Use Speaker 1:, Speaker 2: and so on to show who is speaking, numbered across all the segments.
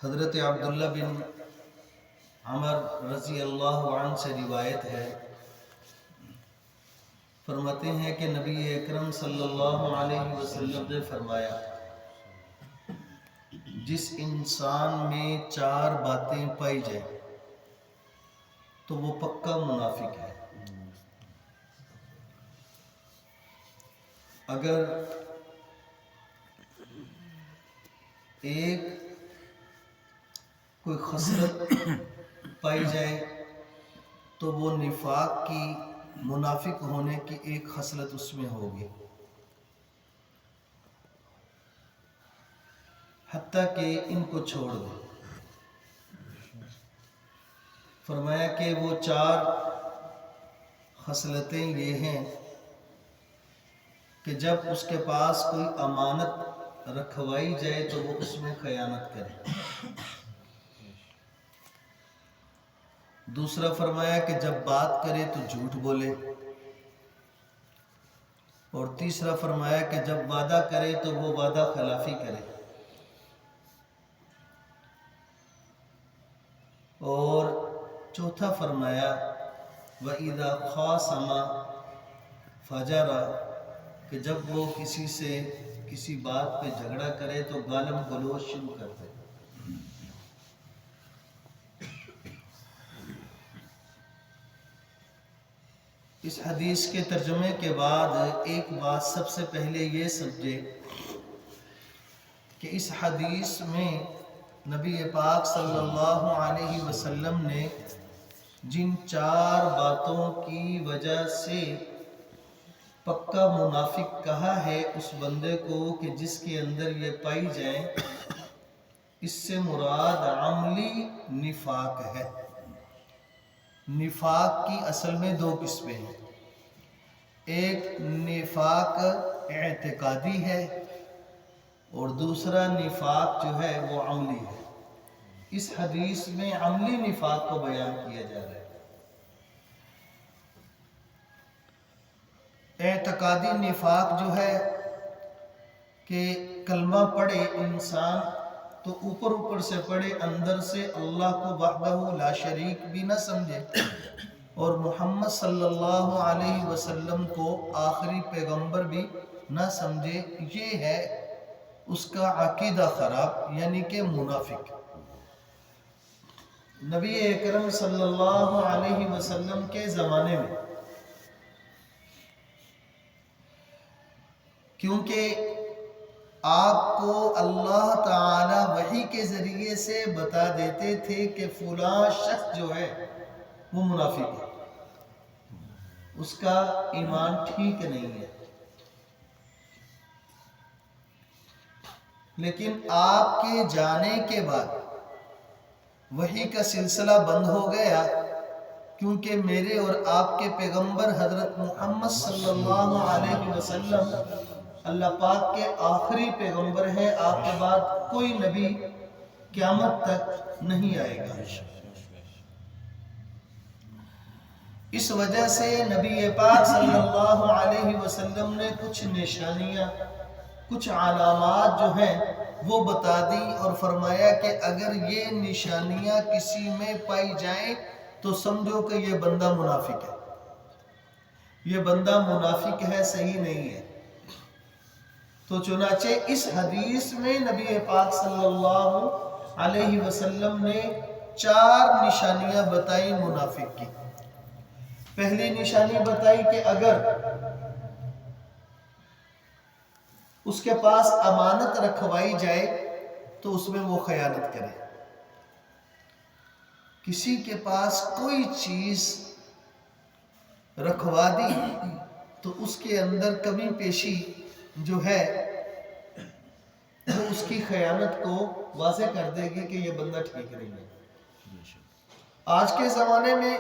Speaker 1: حضرت عبداللہ بن عمر رضی اللہ عنہ سے روایت ہے، فرماتے ہیں کہ نبی اکرم صلی اللہ علیہ وسلم نے فرمایا، جس انسان میں 4 باتیں پائی جائیں تو وہ پکا منافق ہے۔ اگر ایک کوئی خصلت پائی جائے تو وہ نفاق کی، منافق ہونے کی ایک خصلت اس میں ہوگی، حتیٰ کہ ان کو چھوڑ دے۔ فرمایا کہ وہ 4 خصلتیں یہ ہیں کہ جب اس کے پاس کوئی امانت رکھوائی جائے تو وہ اس میں خیانت کرے۔ دوسرا فرمایا کہ جب بات کرے تو جھوٹ بولے، اور تیسرا فرمایا کہ جب وعدہ کرے تو وہ وعدہ خلافی کرے، اور چوتھا فرمایا وَإِذَا خَاصَمَ فَجَرَ، کہ جب وہ کسی سے کسی بات پہ جھگڑا کرے تو گالم گلوچ شروع کر دے۔ اس حدیث کے ترجمے کے بعد ایک بات سب سے پہلے یہ سمجھے کہ اس حدیث میں نبی پاک صلی اللہ علیہ وسلم نے جن 4 باتوں کی وجہ سے پکا منافق کہا ہے اس بندے کو کہ جس کے اندر یہ پائی جائیں، اس سے مراد عملی نفاق ہے۔ نفاق کی اصل میں 2 قسمیں ہیں، ایک نفاق اعتقادی ہے اور دوسرا نفاق جو ہے وہ عملی ہے۔ اس حدیث میں عملی نفاق کو بیان کیا جا رہا ہے۔ اعتقادی نفاق جو ہے کہ کلمہ پڑھے انسان تو اوپر سے پڑھے، اندر سے اللہ کو وحدہ لا شریک بھی نہ سمجھے اور محمد صلی اللہ علیہ وسلم کو آخری پیغمبر بھی نہ سمجھے، یہ ہے اس کا عقیدہ خراب، یعنی کہ منافق۔ نبی اکرم صلی اللہ علیہ وسلم کے زمانے میں کیونکہ آپ کو اللہ تعالی وحی کے ذریعے سے بتا دیتے تھے کہ فلاں شخص جو ہے وہ منافق ہے، اس کا ایمان ٹھیک نہیں ہے، لیکن آپ کے جانے کے بعد وحی کا سلسلہ بند ہو گیا، کیونکہ میرے اور آپ کے پیغمبر حضرت محمد صلی اللہ علیہ وسلم اللہ پاک کے آخری پیغمبر ہیں، آپ کے بعد کوئی نبی قیامت تک نہیں آئے گا۔ اس وجہ سے نبی پاک صلی اللہ علیہ وسلم نے کچھ نشانیاں، کچھ علامات جو ہیں وہ بتا دی اور فرمایا کہ اگر یہ نشانیاں کسی میں پائی جائیں تو سمجھو کہ یہ بندہ منافق ہے، یہ بندہ منافق ہے، صحیح نہیں ہے۔ تو چنانچہ اس حدیث میں نبی پاک صلی اللہ علیہ وسلم نے 4 نشانیاں بتائی منافق کی۔ پہلی نشانی بتائی کہ اگر اس کے پاس امانت رکھوائی جائے تو اس میں وہ خیانت کرے۔ کسی کے پاس کوئی چیز رکھوا دی تو اس کے اندر کمی پیشی جو ہے وہ اس کی خیانت کو واضح کر دے گی کہ یہ بندہ ٹھیک نہیں ہے۔ آج کے زمانے میں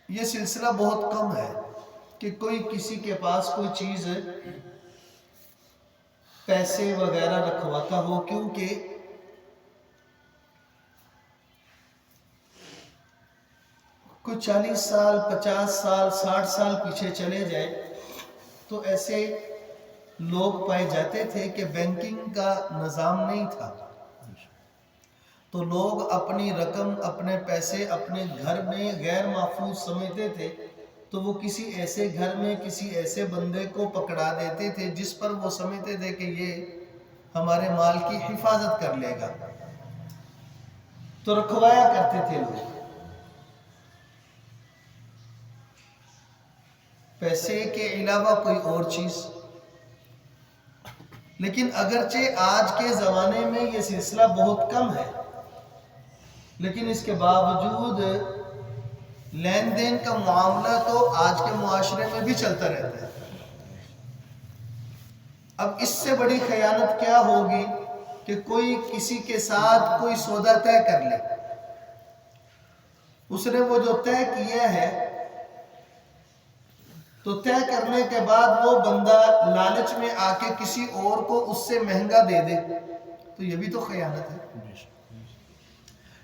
Speaker 1: یہ سلسلہ بہت کم ہے کہ کوئی کسی کے پاس کوئی چیز پیسے وغیرہ رکھواتا ہو، کیونکہ کوئی 40 سال 50 سال 60 سال پیچھے چلے جائیں تو ایسے لوگ پائے جاتے تھے کہ بینکنگ کا نظام نہیں تھا، تو لوگ اپنی رقم، اپنے پیسے اپنے گھر میں غیر محفوظ سمجھتے تھے، تو وہ کسی ایسے گھر میں کسی ایسے بندے کو پکڑا دیتے تھے جس پر وہ سمجھتے تھے کہ یہ ہمارے مال کی حفاظت کر لے گا، تو رکھوایا کرتے تھے لوگ پیسے کے علاوہ کوئی اور چیز۔ لیکن اگرچہ آج کے زمانے میں یہ سلسلہ بہت کم ہے، لیکن اس کے باوجود لین دین کا معاملہ تو آج کے معاشرے میں بھی چلتا رہتا ہے۔ اب اس سے بڑی خیانت کیا ہوگی کہ کوئی کسی کے ساتھ کوئی سودا طے کر لے، اس نے وہ جو طے کیا ہے تو طے کرنے کے بعد وہ بندہ لالچ میں آ کے کسی اور کو اس سے مہنگا دے دے، تو یہ بھی تو خیانت ہے،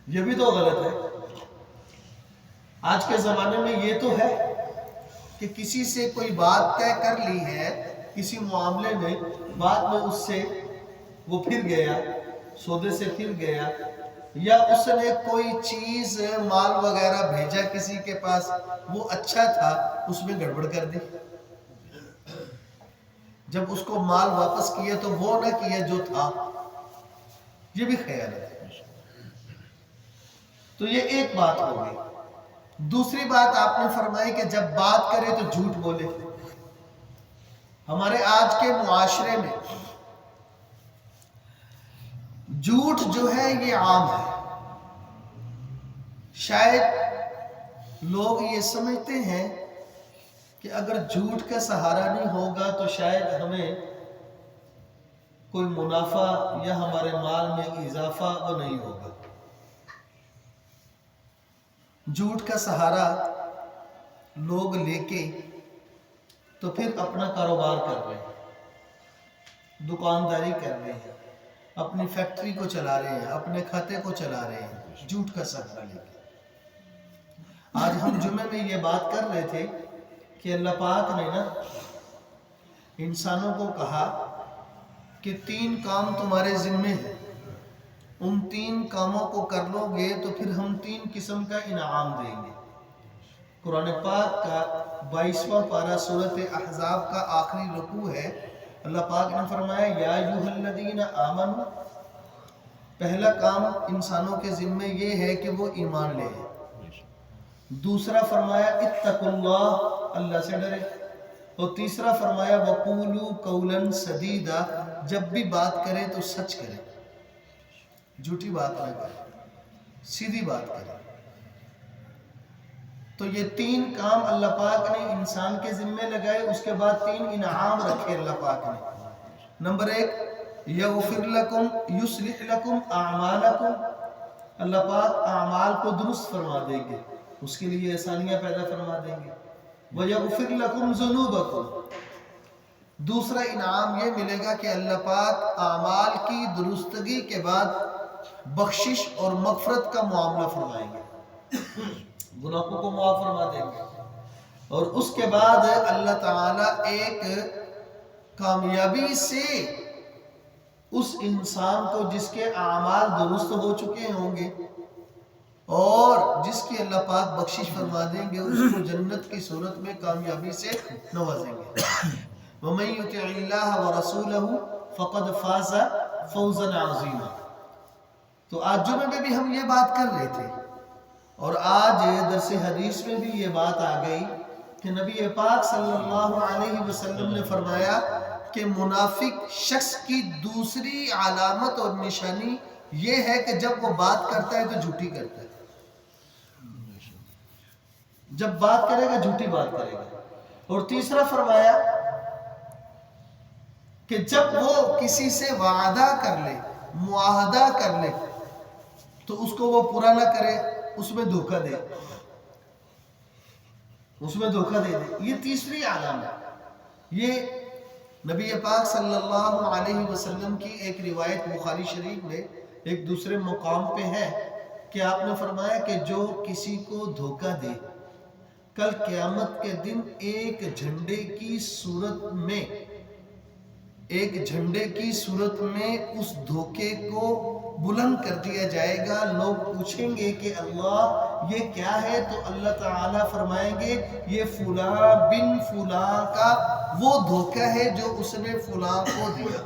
Speaker 1: یہ بھی تو غلط ہے۔ آج کے زمانے میں یہ تو ہے کہ کسی سے کوئی بات طے کر لی ہے کسی معاملے میں، بعد میں اس سے وہ پھر گیا، سودے سے پھر گیا، یا اس نے کوئی چیز مال وغیرہ بھیجا کسی کے پاس، وہ اچھا تھا، اس میں گڑبڑ کر دی، جب اس کو مال واپس کیا تو وہ نہ کیا جو تھا، یہ بھی خیانت ہے۔ تو یہ ایک بات ہو گئی۔ دوسری بات آپ نے فرمائی کہ جب بات کرے تو جھوٹ بولے۔ ہمارے آج کے معاشرے میں جھوٹ جو ہے یہ عام ہے۔ شاید لوگ یہ سمجھتے ہیں کہ اگر جھوٹ کا سہارا نہیں ہوگا تو شاید ہمیں کوئی منافع یا ہمارے مال میں اضافہ وہ نہیں ہوگا۔ جھوٹ کا سہارا لوگ لے کے تو پھر اپنا کاروبار کر رہے ہیں، دکانداری کر رہے ہیں، اپنی فیکٹری کو چلا رہے ہیں، اپنے کھاتے کو چلا رہے ہیں، جھوٹ کا سہارا لے کے۔ آج ہم جمعے میں یہ بات کر رہے تھے کہ اللہ پاک نے نا انسانوں کو کہا کہ 3 کام تمہارے ذمے ہیں، ان 3 کاموں کو کر لو گے تو پھر ہم 3 قسم کا انعام دیں گے۔ قرآن پاک کا 22واں پارہ سورۃ احزاب کا آخری رکوع ہے۔ اللہ پاک نے فرمایا یا ایھا الذین آمنوا، پہلا کام انسانوں کے ذمے یہ ہے کہ وہ ایمان لے آئے۔ دوسرا فرمایا اتقوا اللہ، اللہ سے ڈرے، اور تیسرا فرمایا وقولوا قولا سدیدا، جب بھی بات کرے تو سچ کرے، جھوٹی بات نہ کرے، سیدھی بات کرے۔ تو یہ 3 کام اللہ پاک نے انسان کے ذمے لگائے، اس کے بعد 3 انعام رکھے اللہ پاک نے۔ نمبر 1 یغفر لکم یصلح لکم اعمالکم، اللہ پاک اعمال کو درست فرما دیں گے، اس کے لیے آسانیاں پیدا فرما دیں گے۔ وَيَغْفِرْ لَكُمْ ذُنُوبَكُمْ، دوسرا انعام یہ ملے گا کہ اللہ پاک اعمال کی درستگی کے بعد بخشش اور مغفرت کا معاملہ فرمائیں گے، گناہوں کو معاف فرما دیں گے۔ اور اس کے بعد اللہ تعالیٰ ایک کامیابی سے اس انسان کو جس کے اعمال درست ہو چکے ہوں گے اور جس کی اللہ پاک بخشش فرما دیں گے، اس کو جنت کی صورت میں کامیابی سے نوازیں گے۔ وَمَن يُطِعِ اللَّهَ وَرَسُولَهُ فَقَدْ فَازَ فَوْزًا عَظِيمًا۔ تو آج جمعے میں بھی ہم یہ بات کر رہے تھے، اور آج درس حدیث میں بھی یہ بات آ گئی کہ نبی پاک صلی اللہ علیہ وسلم نے فرمایا کہ منافق شخص کی دوسری علامت اور نشانی یہ ہے کہ جب وہ بات کرتا ہے تو جھوٹی کرتا ہے، جب بات کرے گا جھوٹی بات کرے گا۔ اور تیسرا فرمایا کہ جب وہ کسی سے وعدہ کر لے، معاہدہ کر لے، تو اس کو وہ پورا نہ کرے، اس میں دھوکہ دے، اس میں دھوکہ دے دے۔ یہ تیسری علامت، یہ نبی پاک صلی اللہ علیہ وسلم کی ایک روایت بخاری شریف میں ایک دوسرے مقام پہ ہے کہ آپ نے فرمایا کہ جو کسی کو دھوکہ دے، کل قیامت کے دن ایک جھنڈے کی صورت میں ایک جھنڈے کی صورت میں اس دھوکے کو بلند کر دیا جائے گا. لوگ پوچھیں گے کہ اللہ یہ کیا ہے؟ تو اللہ تعالیٰ فرمائیں گے یہ فلاں بن فلاں کا وہ دھوکہ ہے جو اس نے فلاں کو دیا.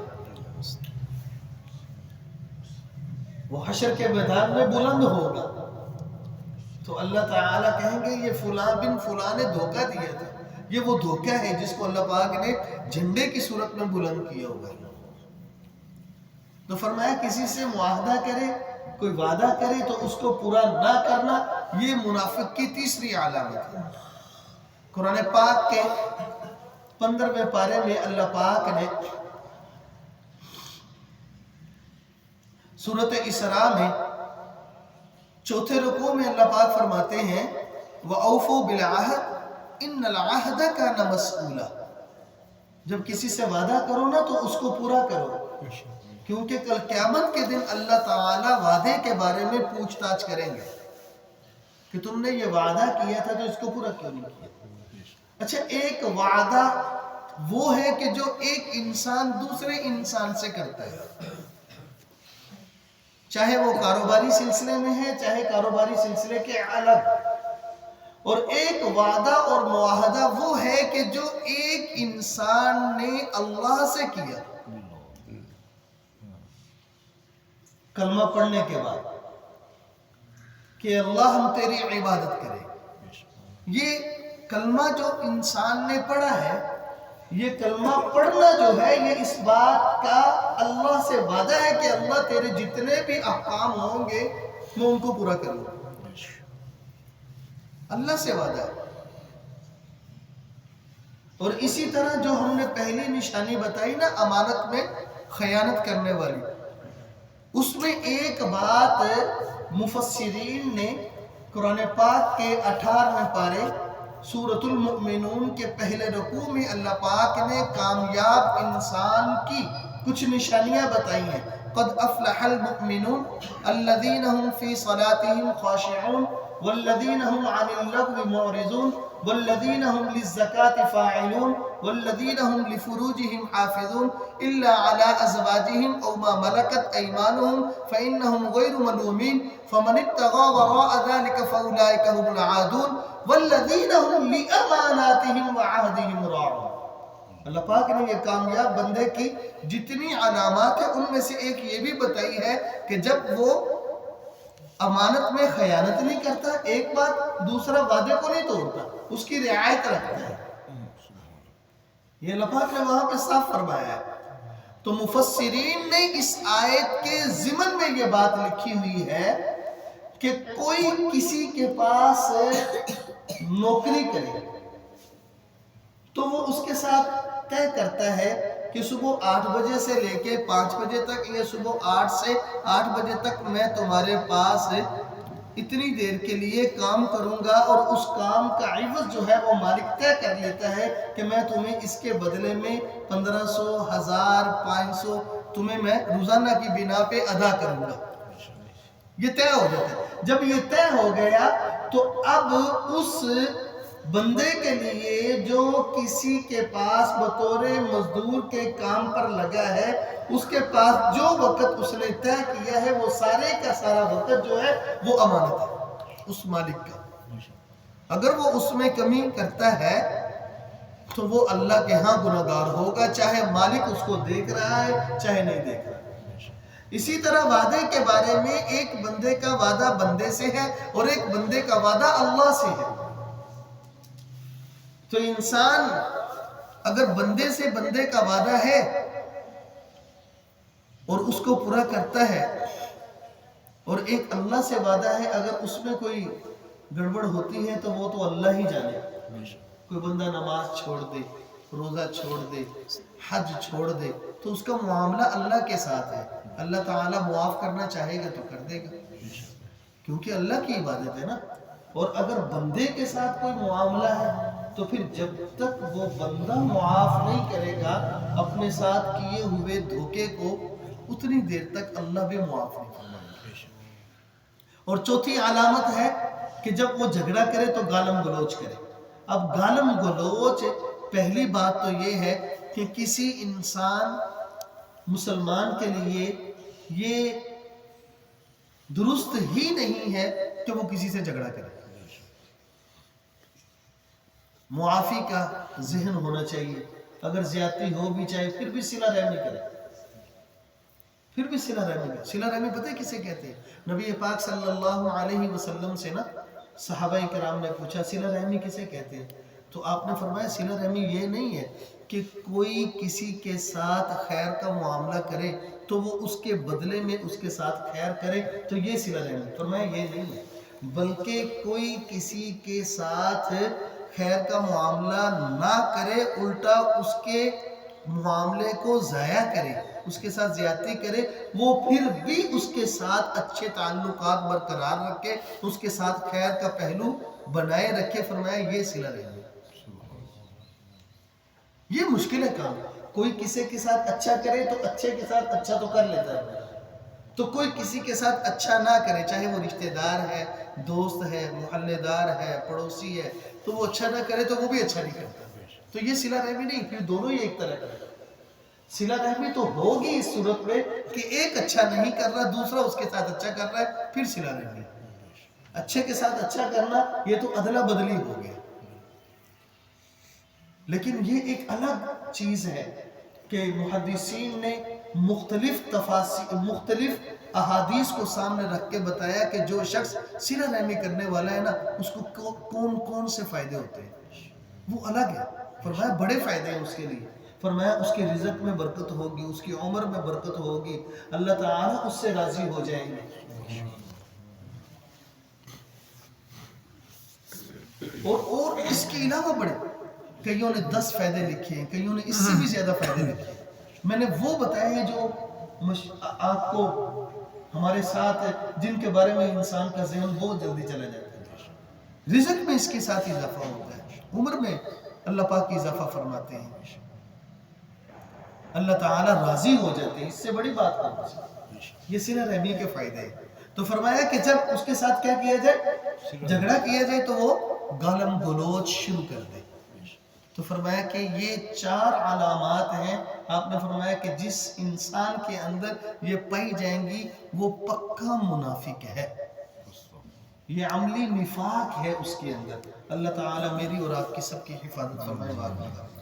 Speaker 1: وہ حشر کے میدان میں بلند ہوگا تو اللہ تعالیٰ کہیں گے یہ فلاں بن فلاں نے دھوکہ دیا تھا. یہ وہ دھوکہ ہے جس کو اللہ پاک نے جھنڈے کی صورت میں بلند کیا ہوگا. تو فرمایا کسی سے معاہدہ کرے، کوئی وعدہ کرے تو اس کو پورا نہ کرنا یہ منافق کی تیسری علامت ہے. قرآن پاک کے 15ویں پارے میں اللہ پاک نے سورۃ اسراء میں چوتھے رکوع میں اللہ پاک فرماتے ہیں وَأَوْفُوا بِالْعَهْدِ إِنَّ الْعَهْدَ كَانَ مَسْئُولًا. جب کسی سے وعدہ کرو نا تو اس کو پورا کرو، کیونکہ کل قیامت کے دن اللہ تعالیٰ وعدے کے بارے میں پوچھ تاچھ کریں گے کہ تم نے یہ وعدہ کیا تھا تو اس کو پورا کیوں نہیں کیا. اچھا، ایک وعدہ وہ ہے کہ جو ایک انسان دوسرے انسان سے کرتا ہے، چاہے وہ کاروباری سلسلے میں ہے چاہے کاروباری سلسلے کے الگ. اور ایک وعدہ اور معاہدہ وہ ہے کہ جو ایک انسان نے اللہ سے کیا کلمہ پڑھنے کے بعد کہ اللہ ہم تیری عبادت کریں. یہ کلمہ جو انسان نے پڑھا ہے، یہ کلمہ پڑھنا جو ہے یہ اس بات کا اللہ سے وعدہ ہے کہ اللہ تیرے جتنے بھی احکام ہوں گے میں ان کو پورا کروں گا. اللہ سے وعدہ ہے. اور اسی طرح جو ہم نے پہلی نشانی بتائی نا امانت میں خیانت کرنے والی، اس میں ایک بات مفسرین نے قرآن پاک کے 18ویں پارے سورۃ المؤمنون کے پہلے رکوع میں اللہ پاک نے کامیاب انسان کی کچھ نشانیاں بتائی ہیں. قد افلح المؤمنون الذين هم في صلاتهم خاشعون والذين هم عن اللغو معرضون والذين هم للزكاة فاعلون والذين هم لفروجهم حافظون إلا على أزواجهم أو ما ملكت أيمانهم فإنهم غير ملومين فمن ابتغى وراء ذلك فأولئك هم العادون والذین هم لأماناتهم وعہدهم راعون. اللہ پاک نے یہ کامیاب بندے کی جتنی علامات ہیں ان میں سے ایک یہ بھی بتائی ہے کہ جب وہ امانت میں خیانت نہیں کرتا، ایک بات، دوسرا وعدے کو نہیں توڑتا، اس کی رعایت رکھتا ہے. یہ اللہ پاک نے وہاں پہ صاف فرمایا ہے. تو مفسرین نے اس آیت کے ضمن میں یہ بات لکھی ہوئی ہے کہ کوئی کسی کے پاس نوکری کرے تو وہ اس کے ساتھ طے کرتا ہے کہ صبح 8 بجے سے لے کے 5 بجے تک یا صبح 8 سے 8 بجے تک میں تمہارے پاس اتنی دیر کے لیے کام کروں گا، اور اس کام کا عوض جو ہے وہ مالک طے کر لیتا ہے کہ میں تمہیں اس کے بدلے میں 1500 1000 500 تمہیں میں روزانہ کی بنا پہ ادا کروں گا. یہ طے ہو جاتا ہے. جب یہ طے ہو گیا تو اب اس بندے کے لیے جو کسی کے پاس بطور مزدور کے کام پر لگا ہے، اس کے پاس جو وقت اس نے طے کیا ہے وہ سارے کا سارا وقت جو ہے وہ امانت ہے اس مالک کا. اگر وہ اس میں کمی کرتا ہے تو وہ اللہ کے ہاں گناہگار ہوگا، چاہے مالک اس کو دیکھ رہا ہے چاہے نہیں دیکھ رہا. اسی طرح وعدے کے بارے میں ایک بندے کا وعدہ بندے سے ہے اور ایک بندے کا وعدہ اللہ سے ہے. تو انسان اگر بندے سے بندے کا وعدہ ہے اور اس کو پورا کرتا ہے، اور ایک اللہ سے وعدہ ہے، اگر اس میں کوئی گڑبڑ ہوتی ہے تو وہ تو اللہ ہی جانے. کوئی بندہ نماز چھوڑ دے، روزہ چھوڑ دے، حج چھوڑ دے تو اس کا معاملہ اللہ کے ساتھ ہے. اللہ تعالیٰ معاف کرنا چاہے گا تو کر دے گا، کیونکہ اللہ کی عبادت ہے نا. اور اگر بندے کے ساتھ کوئی معاملہ ہے تو پھر جب تک وہ بندہ معاف نہیں کرے گا اپنے ساتھ کیے ہوئے دھوکے کو، اتنی دیر تک اللہ بھی معاف نہیں فرمائے گا. اور چوتھی علامت ہے کہ جب وہ جھگڑا کرے تو گالم گلوچ کرے. اب گالم گلوچ پہلی بات تو یہ ہے کہ کسی انسان مسلمان کے لیے یہ درست ہی نہیں ہے کہ وہ کسی سے جھگڑا کرے. معافی کا ذہن ہونا چاہیے. اگر زیادتی ہو بھی چاہے پھر بھی صلہ رحمی کرے، پھر بھی صلہ رحمی کرے. صلہ رحمی پتہ ہے کسے کہتے ہیں؟ نبی پاک صلی اللہ علیہ وسلم سے نا صحابہ کرام نے پوچھا صلہ رحمی کسے کہتے ہیں؟ تو آپ نے فرمایا صلہ رحمی یہ نہیں ہے کہ کوئی کسی کے ساتھ خیر کا معاملہ کرے تو وہ اس کے بدلے میں اس کے ساتھ خیر کرے تو یہ صلہ رحمی. فرمایا یہ نہیں ہے، بلکہ کوئی کسی کے ساتھ خیر کا معاملہ نہ کرے، الٹا اس کے معاملے کو ضائع کرے، اس کے ساتھ زیادتی کرے، وہ پھر بھی اس کے ساتھ اچھے تعلقات برقرار رکھے، اس کے ساتھ خیر کا پہلو بنائے رکھے. فرمایا یہ صلہ رحمی. یہ مشکل ہے کام. کوئی کسی کے ساتھ اچھا کرے تو اچھے کے ساتھ اچھا تو کر لیتا ہے، تو کوئی کسی کے ساتھ اچھا نہ کرے، چاہے وہ رشتہ دار ہے، دوست ہے، محلے دار ہے، پڑوسی ہے، تو وہ اچھا نہ کرے تو وہ بھی اچھا نہیں کرتا. تو یہ صلہ رحمی نہیں، پھر دونوں ہی ایک طرح کا. صلہ رحمی تو ہوگی اس صورت میں کہ ایک اچھا نہیں کر رہا، دوسرا اس کے ساتھ اچھا کر رہا ہے، پھر صلہ رحمی. اچھے کے ساتھ اچھا کرنا یہ تو ادلا بدلی ہو گیا. لیکن یہ ایک الگ چیز ہے کہ محدثین نے مختلف احادیث کو سامنے رکھ کے بتایا کہ جو شخص صلہ رحمی کرنے والا ہے نا اس کو کون کون سے فائدے ہوتے ہیں. وہ الگ ہے. فرمایا بڑے فائدے ہیں اس کے لیے. فرمایا اس کے رزق میں برکت ہوگی، اس کی عمر میں برکت ہوگی، اللہ تعالیٰ اس سے راضی ہو جائیں گے. اور اس کے علاوہ بڑے کئیوں نے 10 فائدے لکھے ہیں، کئیوں نے اس سے بھی زیادہ فائدے لکھے ہیں. میں نے وہ بتائے ہیں جو آپ کو ہمارے ساتھ جن کے بارے میں انسان کا ذہن بہت جلدی چلا جاتا ہے. رزق میں اس کے ساتھ اضافہ ہوتا ہے، عمر میں اللہ پاک کی اضافہ فرماتے ہیں، اللہ تعالیٰ راضی ہو جاتے ہیں. اس سے بڑی بات ہے یہ صلہ رحمی کے فائدے ہیں. تو فرمایا کہ جب اس کے ساتھ کیا کیا جائے، جھگڑا کیا جائے تو وہ گالم گلوچ شروع کر دے. تو فرمایا کہ یہ 4 علامات ہیں. آپ نے فرمایا کہ جس انسان کے اندر یہ پائی جائیں گی وہ پکا منافق ہے، یہ عملی نفاق ہے اس کے اندر. اللہ تعالیٰ میری اور آپ کی سب کی حفاظت فرمائے.